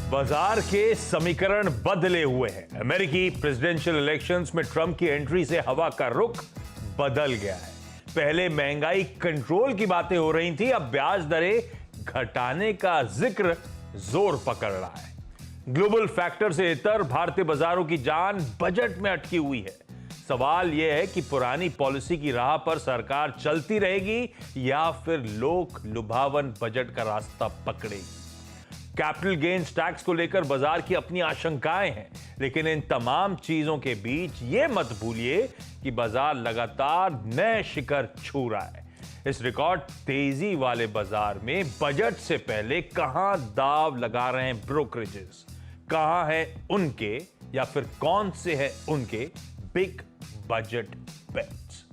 बाजार के समीकरण बदले हुए हैं। अमेरिकी प्रेसिडेंशियल इलेक्शंस में ट्रंप की एंट्री से हवा का रुख बदल गया है। पहले महंगाई कंट्रोल की बातें हो रही थी, अब ब्याज दरें घटाने का जिक्र जोर पकड़ रहा है। ग्लोबल फैक्टर से इतर भारतीय बाजारों की जान बजट में अटकी हुई है। सवाल यह है कि पुरानी पॉलिसी की राह पर सरकार चलती रहेगी या फिर लोक लुभावन बजट का रास्ता पकड़ेगी। कैपिटल गेन्स टैक्स को लेकर बाजार की अपनी आशंकाएं हैं, लेकिन इन तमाम चीजों के बीच यह मत भूलिए कि बाजार लगातार नए शिखर छू रहा है। इस रिकॉर्ड तेजी वाले बाजार में बजट से पहले कहां दाव लगा रहे हैं ब्रोकरेजेस, कहां है उनके या फिर कौन से है उनके बिग बजट बेट्स।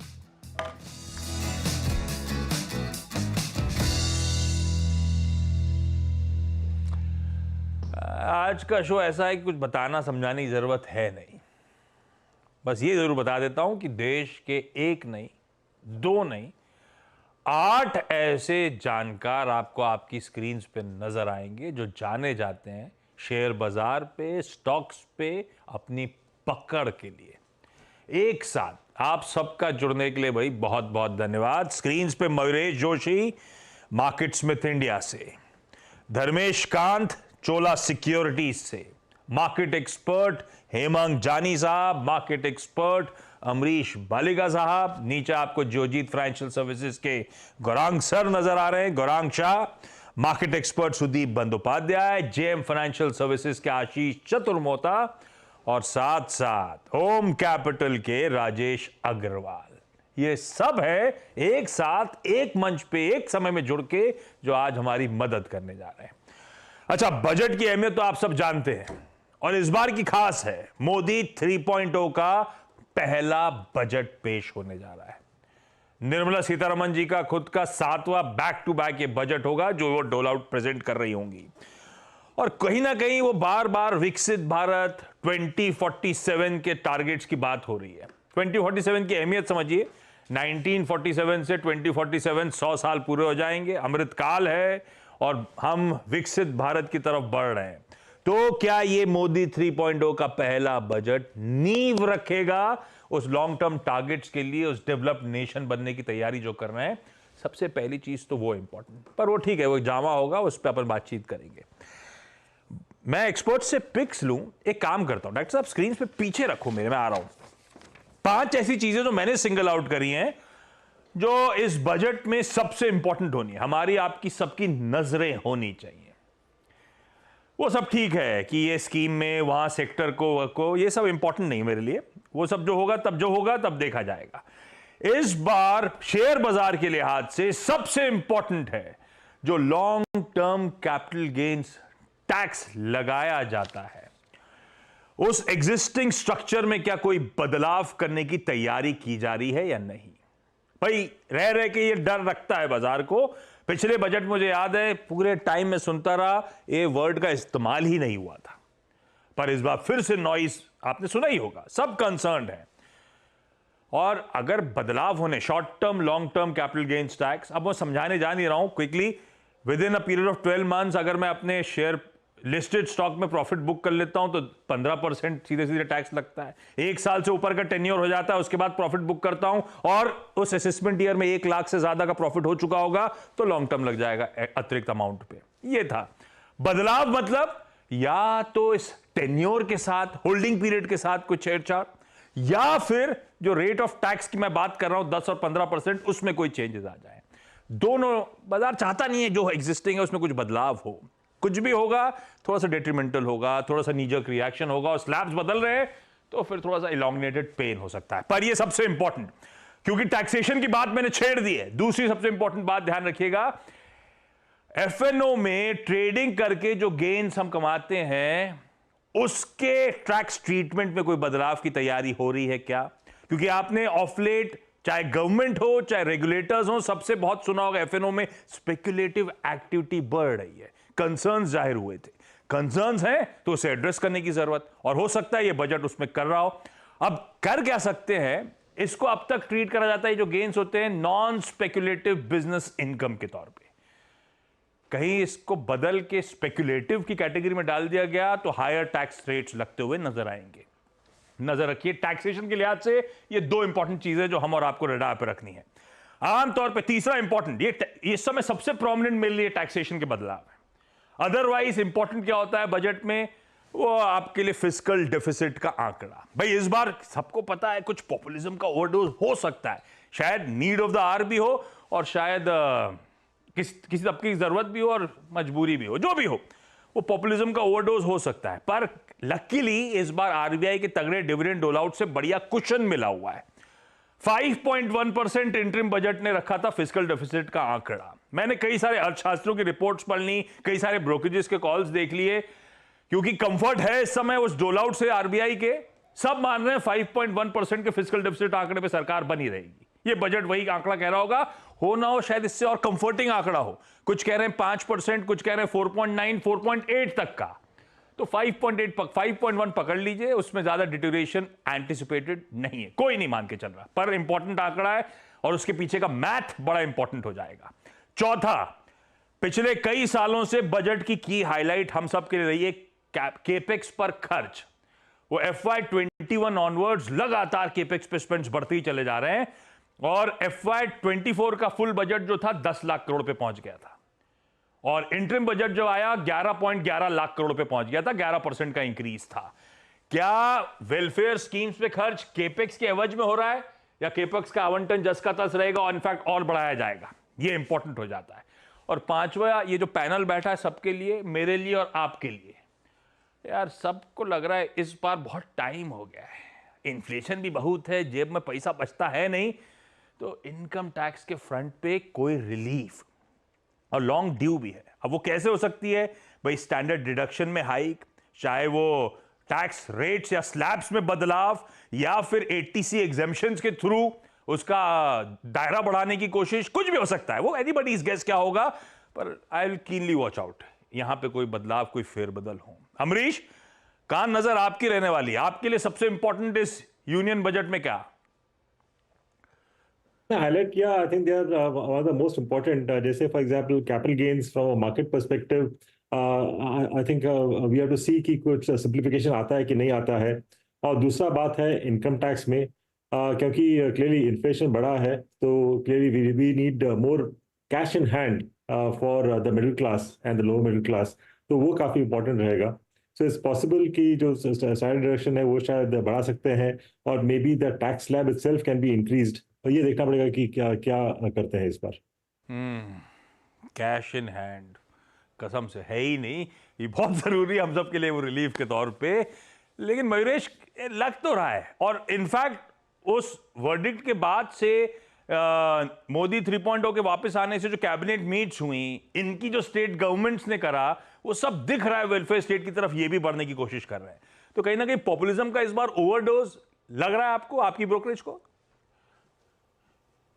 आज का शो ऐसा है कि कुछ बताना समझाने की जरूरत है नहीं। बस ये जरूर बता देता हूं कि देश के एक नहीं, दो नहीं, 8 ऐसे जानकार आपको आपकी स्क्रीन पे नजर आएंगे जो जाने जाते हैं शेयर बाजार पे, स्टॉक्स पे अपनी पकड़ के लिए। एक साथ आप सबका जुड़ने के लिए भाई बहुत बहुत धन्यवाद। स्क्रीन पे Mayuresh Joshi market Smith India से, धर्मेश कांत चोला सिक्योरिटीज से, मार्केट एक्सपर्ट हेमंत जानी साहब, मार्केट एक्सपर्ट अमरीश बालिगा साहब, नीचे आपको जोजीत फाइनेंशियल सर्विसेज के गौरांग सर नजर आ रहे हैं, Gaurang Shah, market expert Sudip Bandyopadhyay, JM Financial services के आशीष चतुर्मोता और साथ साथ होम कैपिटल के राजेश अग्रवाल। ये सब है एक साथ एक मंच पे एक समय में जुड़ के जो आज हमारी मदद करने जा रहे हैं। अच्छा, बजट की अहमियत तो आप सब जानते हैं और इस बार की खास है, मोदी 3.0 का पहला बजट पेश होने जा रहा है। निर्मला सीतारमण जी का खुद का 7वां बैक टू बैक ये बजट होगा जो वो डोल आउट प्रेजेंट कर रही होंगी और कहीं ना कहीं वो बार बार विकसित भारत 2047 के टारगेट्स की बात हो रही है। 2047 की अहमियत समझिए, 1947 से 2047 100 साल पूरे हो जाएंगे, अमृतकाल है और हम विकसित भारत की तरफ बढ़ रहे हैं। तो क्या ये मोदी 3.0 का पहला बजट नींव रखेगा उस लॉन्ग टर्म टारगेट्स के लिए, उस डेवलप्ड नेशन बनने की तैयारी जो कर रहे हैं? सबसे पहली चीज तो वो इंपॉर्टेंट, पर वो ठीक है, वो जामा होगा, उस पर अपन बातचीत करेंगे। मैं एक्सपर्ट से पिक्स लूं, एक काम करता हूं, डॉक्टर साहब स्क्रीन पे पीछे रखो मेरे, मैं आ रहा हूं। 5 ऐसी चीजें जो मैंने सिंगल आउट करी हैं जो इस बजट में सबसे इंपॉर्टेंट होनी है, हमारी आपकी सबकी नजरें होनी चाहिए। वो सब ठीक है कि ये स्कीम में वहां सेक्टर को ये सब इंपॉर्टेंट नहीं मेरे लिए, वो सब जो होगा तब देखा जाएगा। इस बार शेयर बाजार के लिहाज से सबसे इंपॉर्टेंट है जो long term capital gains tax लगाया जाता है, उस एग्जिस्टिंग स्ट्रक्चर में क्या कोई बदलाव करने की तैयारी की जा रही है या नहीं। भाई रह के ये डर रखता है बाजार को। पिछले बजट मुझे याद है पूरे टाइम में सुनता रहा, ये वर्ड का इस्तेमाल ही नहीं हुआ था, पर इस बार फिर से नॉइस आपने सुना ही होगा, सब कंसर्न्ड है। और अगर बदलाव होने, short term long term capital gains tax, अब मैं समझाने जा नहीं रहा हूं, quickly with in a period of 12 months अगर मैं अपने शेयर लिस्टेड स्टॉक में प्रॉफिट बुक कर लेता हूं तो 15% सीधे सीधे टैक्स लगता है। 1 साल से ऊपर का टेन्योर हो जाता है, उसके बाद प्रॉफिट बुक करता हूं और उस असेसमेंट ईयर में 1 लाख से ज्यादा का प्रॉफिट हो चुका होगा तो लॉन्ग टर्म लग जाएगा अतिरिक्त अमाउंट पे। ये था बदलाव, मतलब या तो इस टेन्योर के साथ, होल्डिंग पीरियड के साथ कुछ छेड़छाड़, या फिर जो रेट ऑफ टैक्स की मैं बात कर रहा हूं 10 और 15%, उसमें कोई चेंजेस आ जाए। दोनों बाजार चाहता नहीं है जो एग्जिस्टिंग है उसमें कुछ बदलाव हो। कुछ भी होगा थोड़ा सा डेट्रीमेंटल होगा, थोड़ा सा नीजक रिएक्शन होगा, और स्लैब्स बदल रहे हैं तो फिर थोड़ा सा इलॉन्गेटेड पेन हो सकता है। पर ये सबसे इंपॉर्टेंट, क्योंकि टैक्सेशन की बात मैंने छेड़ दी है, दूसरी सबसे इंपॉर्टेंट बात ध्यान रखिएगा, एफएनओ में ट्रेडिंग करके जो गेन्स हम कमाते हैं उसके टैक्स ट्रीटमेंट में कोई बदलाव की तैयारी हो रही है क्या? क्योंकि आपने ऑफ लेट चाहे गवर्नमेंट हो चाहे रेगुलेटर्स हो, सबसे बहुत सुना होगा एफएनओ में स्पेक्युलेटिव एक्टिविटी बढ़ रही है, कंसर्न्स जाहिर हुए थे। कंसर्न्स हैं तो उसे एड्रेस करने की जरूरत, और हो सकता है ये बजट उसमें कर रहा हो। अब कर क्या सकते हैं, इसको अब तक ट्रीट करा जाता है जो गेन्स होते हैं नॉन स्पेक्युलेटिव बिजनेस इनकम के तौर पे। कहीं इसको बदल के स्पेक्युलेटिव की कैटेगरी में डाल दिया गया तो हायर टैक्स रेट्स लगते हुए नजर आएंगे। नजर रखिए, टैक्सेशन के लिहाज से ये दो इंपॉर्टेंट चीजें जो हम और आपको रडार पे रखनी है। आमतौर पे तीसरा इंपॉर्टेंट, ये इस समय सबसे प्रोमिनेंट मेरे लिए टैक्सेशन के बदलाव है। अदरवाइज इंपॉर्टेंट क्या होता है बजट में, वो आपके लिए फिस्कल डेफिसिट का आंकड़ा। भाई इस बार सबको पता है कुछ पॉपुलिज्म का ओवरडोज हो सकता है, शायद नीड ऑफ द आवर भी हो और शायद किसी तबके की जरूरत भी हो और मजबूरी भी हो, जो भी हो, वो पॉपुलिज्म का ओवरडोज हो सकता है। पर लकीली इस बार आरबीआई के तगड़े डिविडेंड डोल आउट से बढ़िया कुशन मिला हुआ है। 5.1% इंटरिम बजट ने रखा था फिस्कल डेफिसिट का आंकड़ा। मैंने कई सारे अर्थशास्त्रों की रिपोर्ट्स पढ़ ली, कई सारे ब्रोकरेजेस के कॉल्स देख लिए, क्योंकि कंफर्ट है इस समय उस डोल आउट से आरबीआई के। सब मान रहे हैं 5.1% के फिस्कल डेफिसिट आंकड़े पे सरकार बनी रहेगी। ये बजट वही आंकड़ा कह रहा होगा, हो ना हो शायद इससे और कंफर्टिंग आंकड़ा हो। कुछ कह रहे हैं 5%, कुछ कह रहे हैं 4.9, 4.8 तक का। तो 5.1 पकड़ लीजिए, उसमें ज्यादा डिटेरियोरेशन एंटिसिपेटेड नहीं है, कोई नहीं मान के चल रहा, पर इंपॉर्टेंट आंकड़ा है और उसके पीछे का मैथ बड़ा इंपॉर्टेंट हो जाएगा। चौथा, पिछले कई सालों से बजट की हाईलाइट हम सब के लिए रही है केपेक्स पर खर्च। वो FY21 ऑनवर्ड्स लगातार केपेक्स पे स्पेंड्स बढ़ते ही चले जा रहे हैं और FY24 का फुल बजट जो था 10 लाख करोड़ पे पहुंच गया था और इंटरिम बजट जो आया 11.11 लाख करोड़ पे पहुंच गया था, 11% का इंक्रीज था। क्या वेलफेयर स्कीम्स पे खर्च केपेक्स के एवज में हो रहा है या केपेक्स का आवंटन जस का तस रहेगा और इनफैक्ट और बढ़ाया जाएगा? ये इंपॉर्टेंट हो जाता है। और पांचवा, ये जो पैनल बैठा है सबके लिए, मेरे लिए और आपके लिए, यार सबको लग रहा है इस बार बहुत टाइम हो गया है, इन्फ्लेशन भी बहुत है, जेब में पैसा बचता है नहीं, तो इनकम टैक्स के फ्रंट पे कोई रिलीफ और लॉन्ग ड्यू भी है। अब वो कैसे हो सकती है भाई? स्टैंडर्ड डिडक्शन में हाइक, चाहे वो टैक्स रेट्स या स्लैब्स में बदलाव, या फिर 80C एग्जेम्पशंस के थ्रू उसका दायरा बढ़ाने की कोशिश, कुछ भी हो सकता है। वो एनीबॉडीज गेस क्या होगा, पर I will keenly watch out यहां पे कोई बदलाव, कोई फेरबदल हो। अमरीश, कान नजर आपकी रहने वाली है, आपके लिए सबसे इंपॉर्टेंट इस यूनियन बजट में क्या? Highlight, yeah, I think they are one of the most important. जैसे for example, capital gains from a market perspective, I think we have to see कि कुछ simplification आता है कि नहीं आता है। और दूसरा बात है इनकम टैक्स में, क्योंकि clearly inflation बढ़ा है, तो clearly we need more cash in hand for the middle class and the lower middle class, तो वो काफी important रहेगा। So it's possible कि जो salary reduction है वो शायद बढ़ा सकते हैं और maybe the tax slab itself can be increased। और ये देखना पड़ेगा कि क्या क्या करते हैं इस बार। कैश इन हैंड कसम से है ही नहीं, ये बहुत जरूरी है हम सब के लिए वो रिलीफ के तौर पे। लेकिन मयूरेश, लग तो रहा है, और इनफैक्ट उस वर्डिक्ट के बाद से मोदी 3.0 के वापस आने से जो कैबिनेट मीट्स हुई, इनकी जो स्टेट गवर्नमेंट्स ने करा, वो सब दिख रहा है वेलफेयर स्टेट की तरफ ये भी बढ़ने की कोशिश कर रहे हैं। तो कहीं ना कहीं पॉपुलिज्म का इस बार ओवरडोज लग रहा है आपको, आपकी ब्रोकरेज को?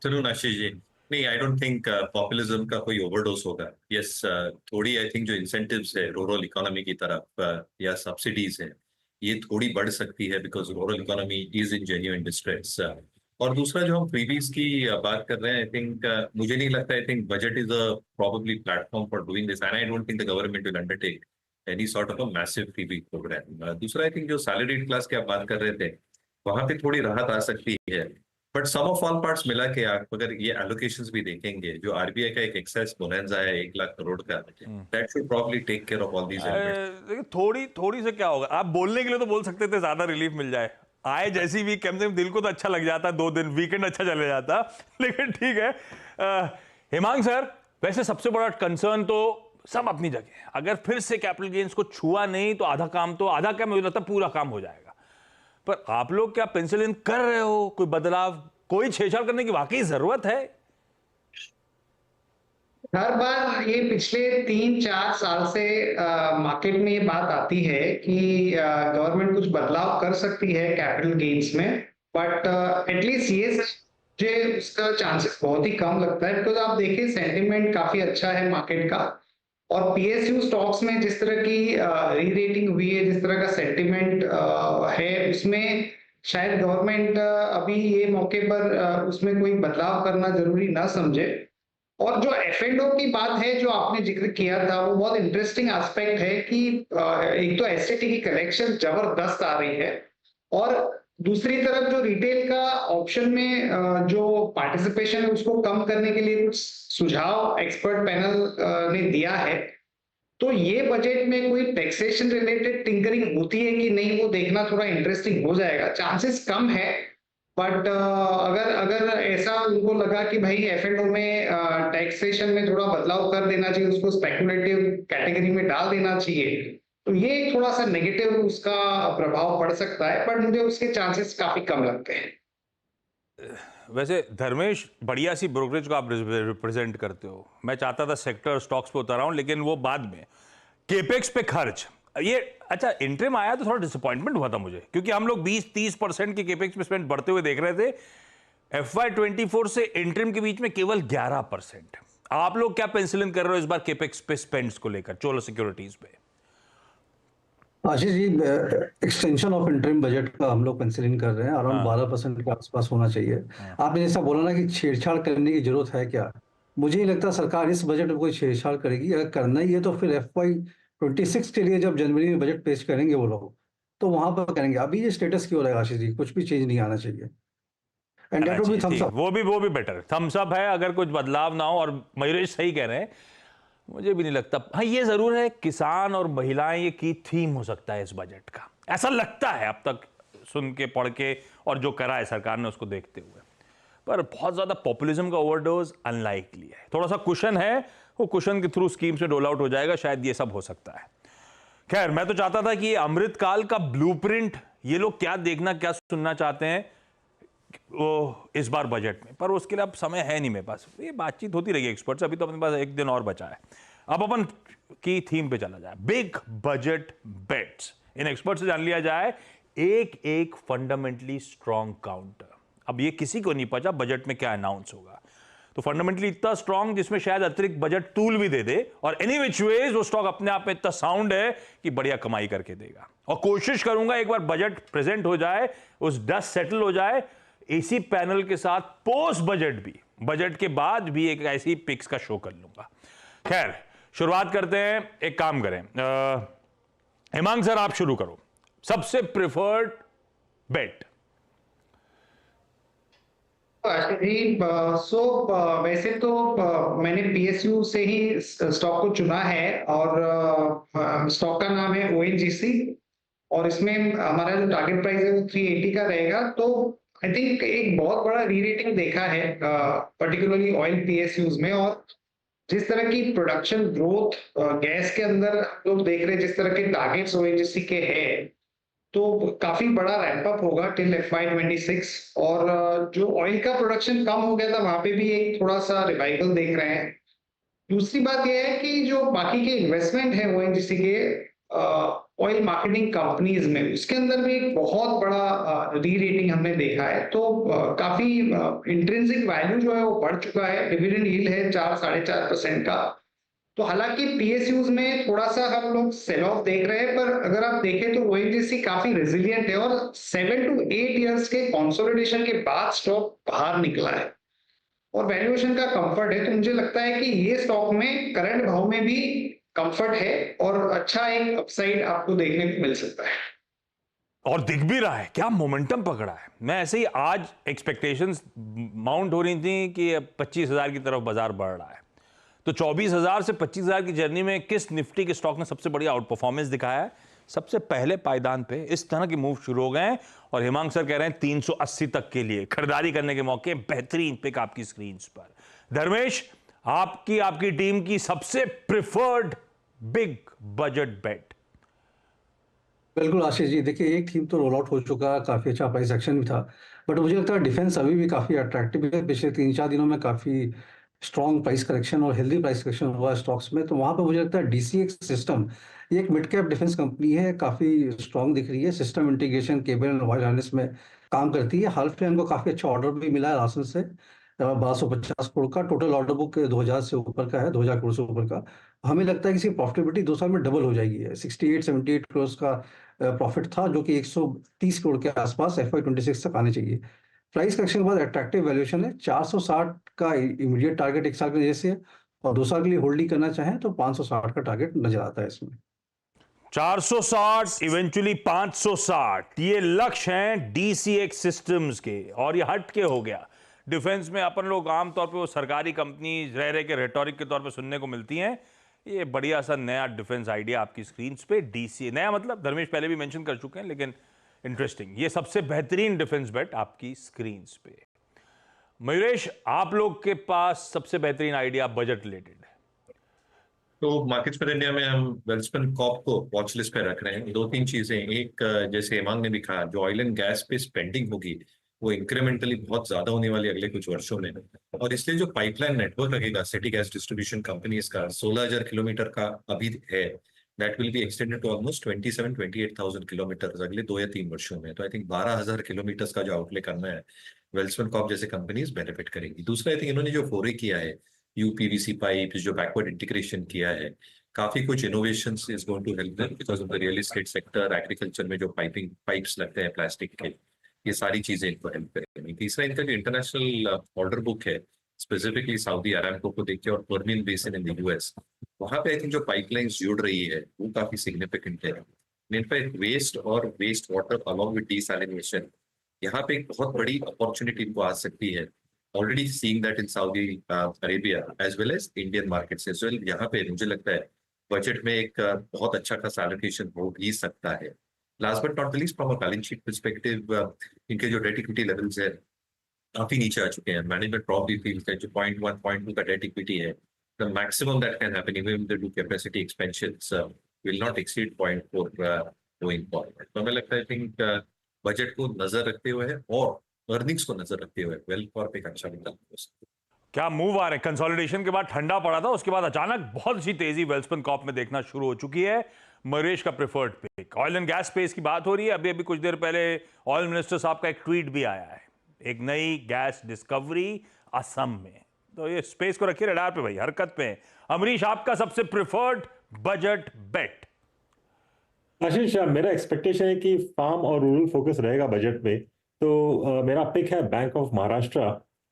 चलो आशीष जी, नहीं, आई डोंट थिंक पॉपुलिज्म का कोई ओवरडोज होगा। यस, थोड़ी आई थिंक जो इंसेंटिव्स है रूरल इकोनॉमी की तरफ या सब्सिडीज है, ये थोड़ी बढ़ सकती है because rural economy is in genuine distress. और दूसरा जो हम फ्रीबीज की बात कर रहे हैं, आई थिंक मुझे नहीं लगता, I think budget is a probably platform for doing this and I don't think the government will undertake any sort of a massive freebie programme. दूसरा, आई थिंक जो सैलरीड क्लास की आप बात कर रहे थे, वहां पे थोड़ी राहत आ सकती है, but sum of all parts मिला के आप अगर ये एलोकेशंस भी देखेंगे, जो आरबीआई का एक एक्सेस बोनेंजा है 1 लाख करोड़ का, that should probably take care of all these elements. लेकिन थोड़ी से क्या होगा, आप बोलने के लिए तो बोल सकते थे ज्यादा रिलीफ मिल जाए, आए जैसी वीक, कम से कम दिल को तो अच्छा लग जाता, 2 दिन वीकेंड अच्छा चले जाता। लेकिन ठीक है। हेमांग सर, वैसे सबसे बड़ा कंसर्न तो सब अपनी जगह, अगर फिर से कैपिटल गेन्स को छुआ नहीं तो आधा काम तो, आधा क्या मुझे लगता है पूरा काम हो जाएगा। पर आप लोग क्या पेंसिल इन कर रहे हो कोई बदलाव, कोई छेड़छाड़ करने की वाकई जरूरत है? हर बार ये पिछले 3-4 साल से मार्केट में ये बात आती है कि गवर्नमेंट कुछ बदलाव कर सकती है कैपिटल गेन्स में, बट एटलीस्ट ये मुझे उसका चांसेस बहुत ही कम लगता है, बिकॉज आप देखिए सेंटिमेंट काफी अच्छा है मार्केट का, और पीएसयू स्टॉक्स में जिस तरह की री रेटिंग हुई है, जिस तरह का सेंटिमेंट है, उसमें शायद गवर्नमेंट अभी ये मौके पर उसमें कोई बदलाव करना जरूरी ना समझे। और जो F&O की बात है जो आपने जिक्र किया था वो बहुत इंटरेस्टिंग एस्पेक्ट है कि एक तो एसटीटी की कलेक्शन जबरदस्त आ रही है और दूसरी तरफ जो रिटेल का ऑप्शन में जो पार्टिसिपेशन है उसको कम करने के लिए कुछ सुझाव एक्सपर्ट पैनल ने दिया है। तो ये बजट में कोई टैक्सेशन रिलेटेड टिंकरिंग होती है कि नहीं वो देखना थोड़ा इंटरेस्टिंग हो जाएगा। चांसेस कम है बट अगर अगर ऐसा उनको लगा कि भाई F&O में टैक्सेशन में थोड़ा बदलाव कर देना चाहिए, उसको स्पेकुलेटिव कैटेगरी में डाल देना चाहिए, तो ये थोड़ा सा नेगेटिव उसका प्रभाव पड़ सकता है, पर मुझे उसके चांसेस काफी कम लगते हैं। वैसे धर्मेश, बढ़िया सी ब्रोकरेज को आप रिप्रेजेंट करते हो। मैं चाहता था सेक्टर स्टॉक्स पे उतर आऊं, लेकिन वो बाद में। केपेक्स पे खर्च, ये अच्छा इंटरिम आया तो थोड़ा डिसअपॉइंटमेंट हुआ था मुझे, क्योंकि हम लोग 20-30% के केपेक्स पे स्पेंड बढ़ते हुए देख रहे थे। FY24 से इंटरिम के बीच में केवल 11%। आप लोग क्या पेंसिलिन कर रहे हो इस बार केपेक्स पे स्पेंड्स को लेकर चोला सिक्योरिटीज पे? Ashish ji, extension of interim budget का हम लोग पेंसिलिंग कर रहे हैं, अराउंड 12% के आसपास होना चाहिए। आपने जैसा बोला ना कि छेड़छाड़ करने की जरूरत है क्या, मुझे नहीं लगता सरकार इस बजट में कोई छेड़छाड़ करेगी। अगर करना ही है तो फिर FY26 के लिए जब जनवरी में बजट पेश करेंगे वो लोग, तो वहां पर करेंगे। अभी ये स्टेटस क्यों रहेगा आशीष जी, कुछ भी चेंज नहीं आना चाहिए। And that would be thumbs up. वो भी बेटर थम्स अप है, अगर कुछ बदलाव ना हो। और मयूरेश सही कह रहे हैं, मुझे भी नहीं लगता। हाँ, ये जरूर है किसान और महिलाएं ये की थीम हो सकता है इस बजट का, ऐसा लगता है अब तक सुन के पढ़ के और जो करा है सरकार ने उसको देखते हुए। पर बहुत ज्यादा पॉपुलिज्म का ओवरडोज अनलाइकली है। थोड़ा सा कुशन है, वो कुशन के थ्रू स्कीम्स में डोल आउट हो जाएगा, शायद ये सब हो सकता है। खैर, मैं तो चाहता था कि ये अमृतकाल का ब्लूप्रिंट, ये लोग क्या देखना क्या सुनना चाहते हैं वो इस बार बजट में, पर उसके लिए अब समय है नहीं मेरे पास। ये बातचीत होती रहेगी एक्सपर्ट से, अभी तो अपने पास एक दिन और बचा है। अब अपन की थीम पे चला जाए, बिग बजट बेट्स। इन एक्सपर्ट से जान लिया जाए एक एक फंडामेंटली स्ट्रॉन्ग काउंटर। अब ये किसी को नहीं पता बजट में क्या अनाउंस होगा, तो फंडामेंटली इतना स्ट्रॉन्ग जिसमें शायद अतिरिक्त बजट टूल भी दे दे, और एनी विच वेज वो स्टॉक अपने आप में इतना साउंड है कि बढ़िया कमाई करके देगा। और कोशिश करूंगा एक बार बजट प्रेजेंट हो जाए, उस डस्ट सेटल हो जाए, इसी पैनल के साथ पोस्ट बजट भी, बजट के बाद भी एक ऐसी पिक्स का शो कर लूंगा। खैर, शुरुआत करते हैं। एक काम करें, हेमांग सर आप शुरू करो, सबसे प्रिफर्ड बेट। वैसे तो मैंने PSU से ही स्टॉक को चुना है और स्टॉक का नाम है ONGC और इसमें हमारा जो टारगेट प्राइस है वो 380 का रहेगा। तो आई थिंक एक बहुत बड़ा री रेटिंग देखा है पर्टिकुलरली ऑयल PSUs में, और जिस तरह की प्रोडक्शन ग्रोथ गैस के अंदर हम लोग देख रहे हैं, जिस तरह के टारगेट्स ONGC के हैं, तो काफी बड़ा रैंप अप होगा टिल FY26। और जो ऑयल का प्रोडक्शन कम हो गया था वहां पे भी एक थोड़ा सा रिवाइवल देख रहे हैं। दूसरी बात यह है कि जो बाकी के इन्वेस्टमेंट है ONGC के ऑयल मार्केटिंग कंपनीज में, उसके अंदर भी एक बहुत बड़ा री रेटिंग हमने देखा है। तो काफी इंट्रिंसिक वैल्यू जो है वो बढ़ चुका है। डिविडेंड यील्ड है 4-4.5% का। तो हालांकि PSUs में थोड़ा सा हम लोग सेल ऑफ देख रहे हैं, पर अगर आप देखें तो ONGC काफी रेजिलियंट है और 7 to 8 इयर्स के कंसोलिडेशन के बाद स्टॉक बाहर निकला है और वैल्यूएशन का कंफर्ट है। तो मुझे लगता है कि ये स्टॉक में करंट भाव में भी कंफर्ट है और अच्छा एक अपसाइड आपको देखने को मिल सकता है। और दिख भी रहा है, क्या मोमेंटम पकड़ा है। मैं ऐसे ही आज एक्सपेक्टेशंस माउंट हो रही थी कि 25,000 की तरफ बाजार बढ़ रहा है, तो 24,000 से 25,000 की जर्नी में किस निफ्टी के स्टॉक ने सबसे बड़ी आउट परफॉर्मेंस दिखाया है? सबसे पहले पायदान पे इस तरह के मूव शुरू हो गए हैं और हेमांग सर कह रहे हैं 380 तक के लिए खरीदारी करने के मौके। बेहतरीन पिक आपकी स्क्रीन पर। धर्मेश, आपकी टीम की सबसे प्रिफर्ड बिग बजट बेट। बिल्कुल आशीष जी, देखिए एक थीम तो रोल आउट हो चुका, काफी अच्छा प्राइस एक्शन भी था, बट मुझे लगता है डिफेंस अभी भी काफी अट्रैक्टिव है। पिछले 3-4 दिनों में काफी स्ट्रॉन्ग प्राइस करेक्शन और हेल्दी प्राइस करेक्शन हुआ है स्टॉक्स में, तो वहां पे मुझे लगता है DCX सिस्टम, ये एक मिड कैप डिफेंस कंपनी है, काफी स्ट्रॉन्ग दिख रही है। System integration, cable and wire harness में काम करती है। हाल फिलहाल इनको काफी अच्छा ऑर्डर भी मिला है राशन से, 1250 करोड़ का टोटल ऑर्डर बुक 2000 से ऊपर का है, 2000 करोड़ से ऊपर का। हमें लगता है कि इसकी प्रॉफिटेबिलिटी 2 साल में डबल हो जाएगी है। 68-78 करोड़ का प्रॉफिट था, जो कि 130 करोड़ के आसपास FY26 तक आने चाहिए। प्राइस करेक्शन के बाद अट्रैक्टिव वैल्यूएशन है। 460 का इमीडिएट टारगेट 1 साल के जैसे है, और 2 साल के लिए होल्डिंग करना चाहें तो 560 का टारगेट नजर आता है इसमें। 460 इवेंचुअली 560, ये लक्ष्य हैं डीसीएक्स सिस्टम्स के, और ये हट के हो गया। डिफेंस में अपन लोग आमतौर पे वो सरकारी कंपनी रह के रेटोरिक के तौर पे सुनने को मिलती हैं। ये बढ़िया सा नया डिफेंस आइडिया आपकी स्क्रीन पे, डीसी नया मतलब धर्मेश पहले भी मेंशन कर चुके हैं, लेकिन इंटरेस्टिंग, ये सबसे बेहतरीन डिफेंस बेट आपकी स्क्रीन पे। मयूरेश, आप लोग के पास सबसे बेहतरीन आइडिया बजट रिलेटेड है। तो मार्केट्स पर इंडिया में हम वेल्सपन कॉर्प को वॉच लिस्ट पे रख रहे हैं। 2-3 चीजें, एक जैसे हेमांग ने भी कहा, जो ऑयल एंड गैस पे स्पेंडिंग होगी वो इंक्रीमेंटली बहुत ज्यादा होने वाली अगले कुछ वर्षों में, और इसलिए जो पाइपलाइन नेटवर्क लगेगा सिटी गैस डिस्ट्रीब्यूशन कंपनीज का 16,000 किलोमीटर का अभी है, that will be extended to almost 27,000-28,000 kilometre अगले 2 या 3 वर्षों में। तो आई थिंक 12,000 किलोमीटर का जो आउटले करना है, वेल्सपन कॉर्प जैसे कंपनीज बेनिफिट करेंगी। दूसरा, आई थिंक इन्होंने जो फोरे किया है यूपीवीसी पाइप, जो बैकवर्ड इंटीग्रेशन किया है, काफी कुछ innovations is going to help them because of the real estate sector, agriculture में जो पाइप्स लगते हैं प्लास्टिक के, ये सारी चीजें इनको हेल्प करेंगी। तीसरा, इनका जो इंटरनेशनल ऑर्डर बुक है, स्पेसिफिकली सऊदी अरामको को देखिए और Permian basin in the US, वहां पे आई थिंक जो पाइपलाइंस जुड़ रही है वो काफी सिग्निफिकेंट है। इनफैक्ट वेस्ट और waste water along with desalination, यहाँ पे एक बहुत बड़ी अपॉर्चुनिटी इनको आ सकती है। Already seeing that in Saudi Arabia as well as Indian markets as well. यहाँ पे मुझे लगता है बजट में एक बहुत अच्छा खासा एलोकेशन हो भी सकता है। Last but not the least, from a balance sheet perspective, इनके जो डेट इक्विटी लेवल्स है काफी नीचे आ चुके हैं। मैनेजमेंट प्रॉब्ली फील्स दैट जो 0.1 0.2 का डेट इक्विटी है, the maximum that can happen even if they do capacity expansions will not exceed 0.4 going forward. तो हमें लगता है, आई थिंक बजट को नजर रखते हुए और अर्निंग्स को नजर रखते हुए वेल कॉर्प एक अच्छा विकल्प हो सकता है। क्या मूव आ रहे हैं। कंसोलिडेशन के बाद ठंडा पड़ा था, उसके बाद अचानक बहुत सी तेजी वेल्सपन कॉर्प में देखना शुरू हो चुकी है। मरेश का preferred pick, oil and gas space की बात हो रही है। अभी अभी कुछ देर पहले ऑयल मिनिस्टर साहब का एक ट्वीट भी आया है, एक नई गैस डिस्कवरी असम में। तो ये स्पेस को रखिए रडार पे भाई, हरकत पे है। अमरीश, आपका सबसे प्रेफर्ड बजट बेट। आशीष, मेरा एक्सपेक्टेशन है कि फार्म और रूरल फोकस रहेगा बजट में। तो मेरा पिक है बैंक ऑफ महाराष्ट्र।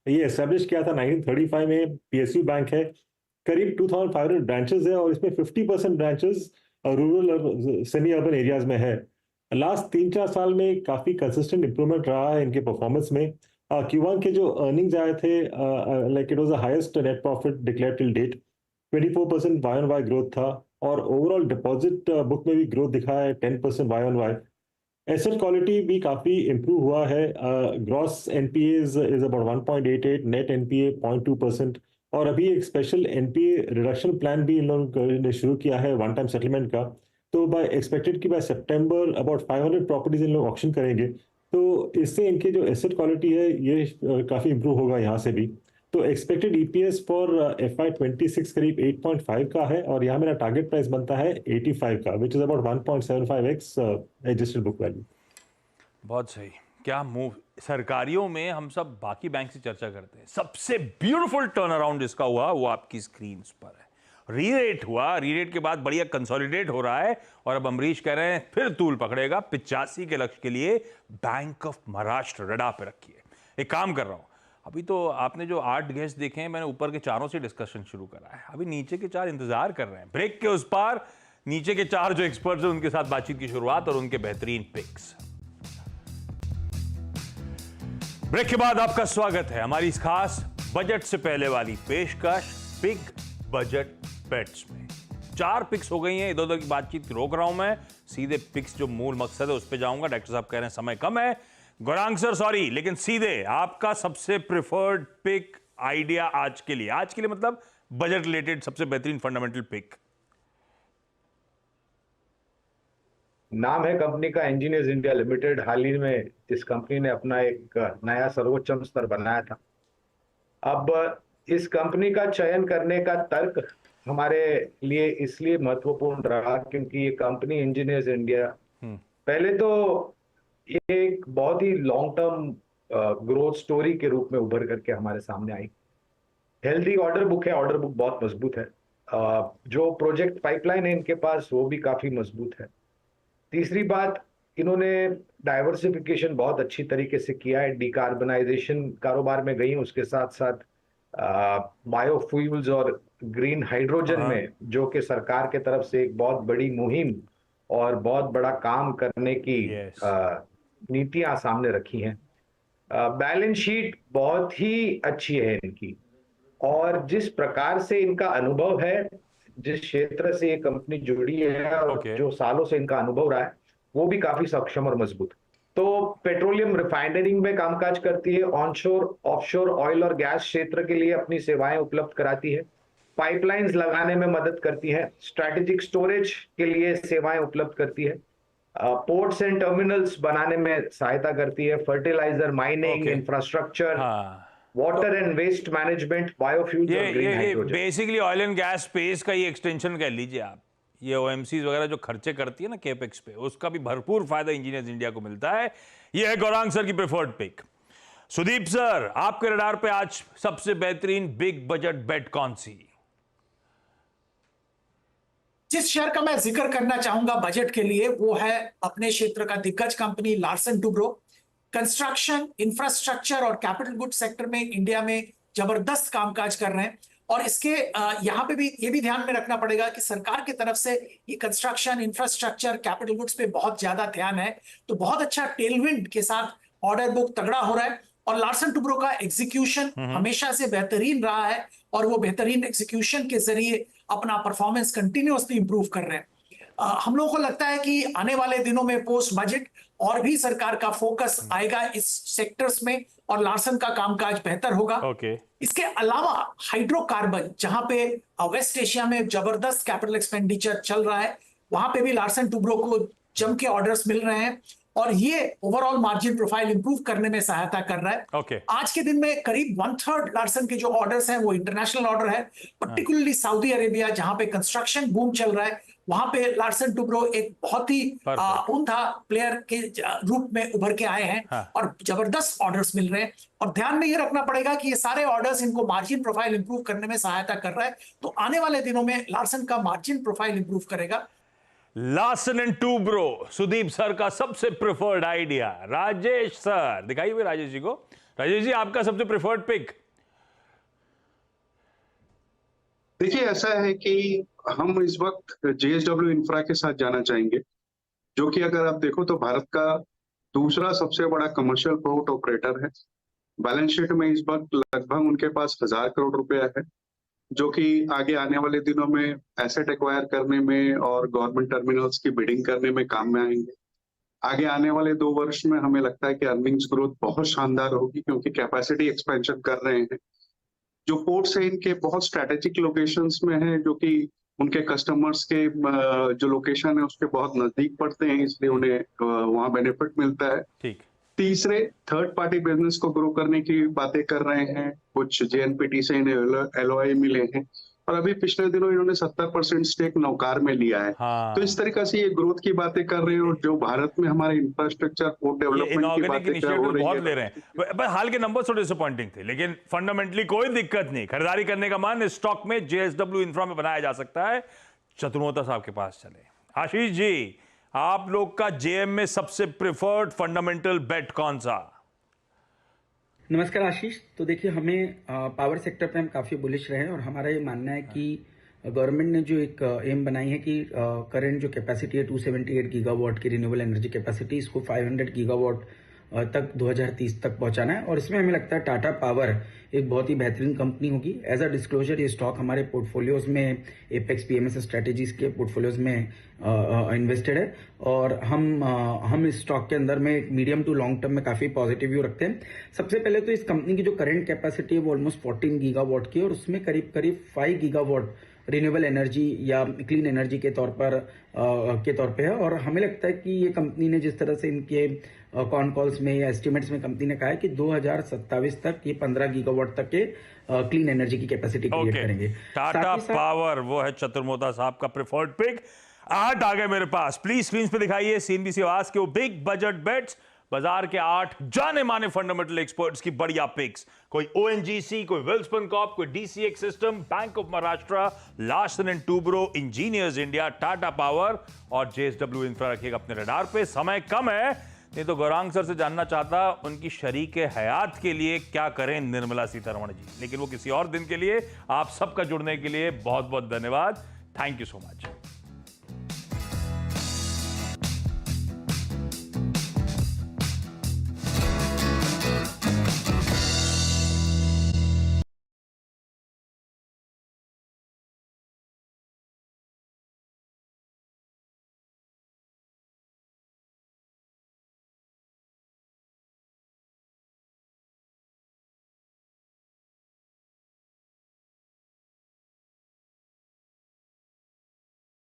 ये एस्टेब्लिश किया था 1935 में, पीएसयू बैंक है, करीब 2500 ब्रांचेस है और इसमें 50% ब्रांचेस रूरल और सेमी अर्बन एरियाज में है। लास्ट 3-4 साल में काफी कंसिस्टेंट इंप्रूवमेंट रहा है इनके परफॉर्मेंस में। Q1 के जो अर्निंग्स आए थे, like it was the highest net profit declared till date, 24% YoY growth था, और ओवरऑल डिपॉजिट बुक में भी ग्रोथ दिखा है 10% YoY। एसेट क्वालिटी भी काफी इंप्रूव हुआ है। Gross NPA is about 1.88, net NPA 0.2%, और अभी एक स्पेशल एनपीए रिडक्शन प्लान भी इन लोगों ने शुरू किया है वन टाइम सेटलमेंट का। तो बाय एक्सपेक्टेड कि बाय सितंबर अबाउट 500 प्रॉपर्टीज इन लोग ऑक्शन करेंगे। तो इससे इनकी जो एसेट क्वालिटी है ये काफी इंप्रूव होगा यहाँ से भी। तो एक्सपेक्टेड ईपीएस फॉर FY26 करीब 8.5 का है, और यहाँ मेरा टारगेट प्राइस बनता है 85 का, which is about 1.75x adjusted book value. बहुत सही, क्या मूव। सरकारियों में हम सब बाकी बैंक से चर्चा करते हैं, सबसे ब्यूटीफुल टर्न अराउंड जिसका हुआ वो आपकी स्क्रीन पर है। री-रेट हुआ, री-रेट के बाद बढ़िया कंसोलिडेट हो रहा है, और अब अमरीश कह रहे हैं फिर तूल पकड़ेगा 85 के लक्ष्य के लिए। बैंक ऑफ महाराष्ट्र रडार पे रखिए। एक काम कर रहा हूं, अभी तो आपने जो 8 गेस्ट देखे हैं, मैंने ऊपर के चारों से डिस्कशन शुरू करा है, अभी नीचे के 4 इंतजार कर रहे हैं। ब्रेक के उस पार नीचे के 4 जो एक्सपर्ट्स हैं उनके साथ बातचीत की शुरुआत और उनके बेहतरीन पिक्स। ब्रेक के बाद आपका स्वागत है हमारी इस खास बजट से पहले वाली पेशकश, बिग बजट बेट्स में। 4 पिक्स हो गई हैं, इधर उधर की बातचीत रोक रहा हूं मैं, सीधे पिक्स जो मूल मकसद है उस पर जाऊंगा। डॉक्टर साहब कह रहे हैं समय कम है, गौरांग सर सॉरी, लेकिन सीधे आपका सबसे प्रेफर्ड पिक आइडिया आज के लिए मतलब बजट रिलेटेड सबसे बेहतरीन फंडामेंटल पिक। नाम है कंपनी का इंजीनियर्स इंडिया लिमिटेड। हाल ही में इस कंपनी ने अपना एक नया सर्वोच्च स्तर बनाया था। अब इस कंपनी का चयन करने का तर्क हमारे लिए इसलिए महत्वपूर्ण रहा क्योंकि ये कंपनी इंजीनियर्स इंडिया पहले तो ये एक बहुत ही लॉन्ग टर्म ग्रोथ स्टोरी के रूप में उभर करके हमारे सामने आई। हेल्दी ऑर्डर बुक है, ऑर्डर बुक बहुत मजबूत है। जो प्रोजेक्ट पाइपलाइन है इनके पास वो भी काफी मजबूत है। तीसरी बात, इन्होंने डाइवर्सिफिकेशन बहुत अच्छी तरीके से किया है, डिकार्बनाइजेशन कारोबार में गई, उसके साथ साथ बायोफ्यूल्स और ग्रीन हाइड्रोजन में, जो कि सरकार के तरफ से एक बहुत बड़ी मुहिम और बहुत बड़ा काम करने की Yes. नीतियां सामने रखी हैं। बैलेंस शीट बहुत ही अच्छी है इनकी, और जिस प्रकार से इनका अनुभव है, जिस क्षेत्र से ये कंपनी जुड़ी है और Okay. जो सालों से इनका अनुभव रहा है, वो भी काफी सक्षम और मजबूत। तो पेट्रोलियम रिफाइनरिंग में कामकाज करती है, ऑनशोर ऑफशोर ऑयल और गैस क्षेत्र के लिए अपनी सेवाएं उपलब्ध कराती है, पाइपलाइंस लगाने में मदद करती है, स्ट्रैटेजिक स्टोरेज के लिए सेवाएं उपलब्ध करती है, पोर्ट्स एंड टर्मिनल्स बनाने में सहायता करती है, फर्टिलाइजर, माइनिंग, Okay. इंफ्रास्ट्रक्चर, हाँ, water and waste management, biofuels और ग्रीन ये hydrogen. Basically oil and gas space का ये एक्सटेंशन कह लीजिए आप। ये ओएमसीज वगैरह जो खर्चे करती है ना केपेक्स पे, उसका भी भरपूर फायदा इंजीनियर्स इंडिया को मिलता है। ये है गौरांग सर की प्रेफर्ड पिक। सुदीप सर, आपके रडार पे आज सबसे बेहतरीन बिग बजट बेट कौन सी? जिस शेयर का मैं जिक्र करना चाहूंगा बजट के लिए, वो है अपने क्षेत्र का दिग्गज company Larsen Toubro. Construction, infrastructure और कैपिटल गुड सेक्टर में इंडिया में जबरदस्त कामकाज कर रहे हैं। और इसके यहाँ पे भी ये भी ध्यान में रखना पड़ेगा कि सरकार की तरफ से ये कंस्ट्रक्शन, इंफ्रास्ट्रक्चर, कैपिटल गुड्स पे बहुत ज्यादा ध्यान है, तो बहुत अच्छा टेलविंड के साथ ऑर्डर बुक तगड़ा हो रहा है। और लार्सन टुब्रो का एग्जीक्यूशन हमेशा से बेहतरीन रहा है, और वो बेहतरीन एग्जीक्यूशन के जरिए अपना परफॉर्मेंस कंटिन्यूअसली इंप्रूव कर रहे हैं। हम लोगों को लगता है कि आने वाले दिनों में पोस्ट बजट और भी सरकार का फोकस आएगा इस सेक्टर्स में, और लार्सन का कामकाज बेहतर होगा। Okay. इसके अलावा हाइड्रोकार्बन, जहां पे वेस्ट एशिया में जबरदस्त कैपिटल एक्सपेंडिचर चल रहा है, वहां पे भी लार्सन टुब्रो को जम के ऑर्डर्स मिल रहे हैं, और ये ओवरऑल मार्जिन प्रोफाइल इंप्रूव करने में सहायता कर रहा है। Okay. आज के दिन में करीब 1/3 लार्सन के जो ऑर्डर्स हैं वो इंटरनेशनल ऑर्डर है, पर्टिकुलरली सऊदी अरेबिया, जहां पे कंस्ट्रक्शन बूम चल रहा है, वहां पे लार्सन टुब्रो एक बहुत ही Perfect. उम्दा प्लेयर के रूप में उभर के आए हैं। हाँ. और जबरदस्त ऑर्डर्स मिल रहे हैं, और ध्यान में ये रखना पड़ेगा कि ये सारे ऑर्डर्स इनको मार्जिन प्रोफाइल इंप्रूव करने में सहायता कर रहा है, तो आने वाले दिनों में लार्सन का मार्जिन प्रोफाइल इंप्रूव करेगा। Larsen and Toubro, Sudeep sir का सबसे प्रेफर्ड आइडिया। राजेश सर, दिखाइए भाई राजेश जी को। राजेश जी, आपका सबसे प्रेफर्ड पिक? देखिए, ऐसा है कि हम इस वक्त जेएसडब्ल्यू इंफ्रा के साथ जाना चाहेंगे, जो कि अगर आप देखो तो भारत का दूसरा सबसे बड़ा कमर्शियल पोर्ट ऑपरेटर है। बैलेंस शीट में इस वक्त लगभग उनके पास 1000 करोड़ रुपया है, जो कि आगे आने वाले दिनों में एसेट एक्वायर करने में और गवर्नमेंट टर्मिनल्स की बिडिंग करने में काम में आएंगे। आगे आने वाले 2 वर्ष में हमें लगता है कि अर्निंग्स ग्रोथ बहुत शानदार होगी, क्योंकि कैपेसिटी एक्सपेंशन कर रहे हैं। जो पोर्ट्स है इनके बहुत स्ट्रैटेजिक लोकेशंस में है, जो कि उनके कस्टमर्स के जो लोकेशन है उसके बहुत नजदीक पड़ते हैं, इसलिए उन्हें वहां बेनिफिट मिलता है। ठीक। तीसरे, थर्ड पार्टी बिजनेस को ग्रो करने की बातें कर रहे हैं। कुछ जेएनपीटी से इन्हें एलओआई मिले हैं, और अभी पिछले दिनों इन्होंने 70% स्टेक नौकार में लिया है। हाँ। तो इस तरीके से ये ग्रोथ की बातें कर रहे हैं, और जो भारत में हमारे इंफ्रास्ट्रक्चर, पोर्ट डेवलपमेंट की इनऑर्गेनिक बातें कर इनिशिएटिव रही बहुत है। ले रहे हैं, पर हाल के नंबर थोड़े डिसअपॉइंटिंग थे, लेकिन फंडामेंटली कोई दिक्कत नहीं। खरीदारी करने का मन स्टॉक में जेएसडब्ल्यू इंफ्रा में बनाया जा सकता है। चतुर्मोता साहब के पास चले। आशीष जी, आप लोग का जेएम में सबसे प्रेफर्ड फंडामेंटल बेट कौन सा? नमस्कार आशीष। तो देखिए, हमें पावर सेक्टर पे हम काफ़ी बुलिश रहे हैं, और हमारा ये मानना है कि गवर्नमेंट ने जो एक एम बनाई है कि करंट जो कैपेसिटी है 278 गीगावाट की रिन्यूएबल एनर्जी कैपेसिटी, इसको 500 गीगावाट तक 2030 तक पहुंचाना है। और इसमें हमें लगता है टाटा पावर एक बहुत ही बेहतरीन कंपनी होगी। एज अ डिस्क्लोजर, ये स्टॉक हमारे पोर्टफोलियोज में, एपेक्स पीएमएस स्ट्रेटेजीज के पोर्टफोलियोज में इन्वेस्टेड है, और हम इस स्टॉक के अंदर में मीडियम टू लॉन्ग टर्म में काफी पॉजिटिव व्यू रखते हैं। सबसे पहले तो इस कंपनी की जो करंट कैपेसिटी है वो ऑलमोस्ट 14 गीगावाट की है, और उसमें करीब करीब 5 गीगावाट रिन्यूएबल एनर्जी या क्लीन एनर्जी के तौर पे है। और हमें लगता है कि ये कंपनी ने जिस तरह से इनके कॉन कॉल्स में या एस्टिमेट्स में कंपनी ने कहा है कि 2027 तक ये 15 गीगावाट तक के क्लीन एनर्जी की कैपेसिटी क्रिएट करेंगे। टाटा पावर, वो है चतुर्मोता साहब का प्रेफर्ड पिक। 8 आ गए मेरे पास। प्लीज स्क्रीन पे दिखाइए सीएनबीसी आवाज के वो बिग बजट बेट्स। बाजार के 8 जाने माने फंडामेंटल एक्सपर्ट्स की बढ़िया पिक्स, कोई ओएनजीसी, कोई वेल्सपन कॉर्प, कोई DCX system, bank of Maharashtra, Larsen and Toubro, engineers India, Tata power और जेएसडब्ल्यू इंफ्रा रखिएगा अपने रडार पे। समय कम है, नहीं तो गौरांग सर से जानना चाहता उनकी शरीके हयात के लिए क्या करें निर्मला सीतारमण जी, लेकिन वो किसी और दिन के लिए। आप सबका जुड़ने के लिए बहुत बहुत धन्यवाद। Thank you so much.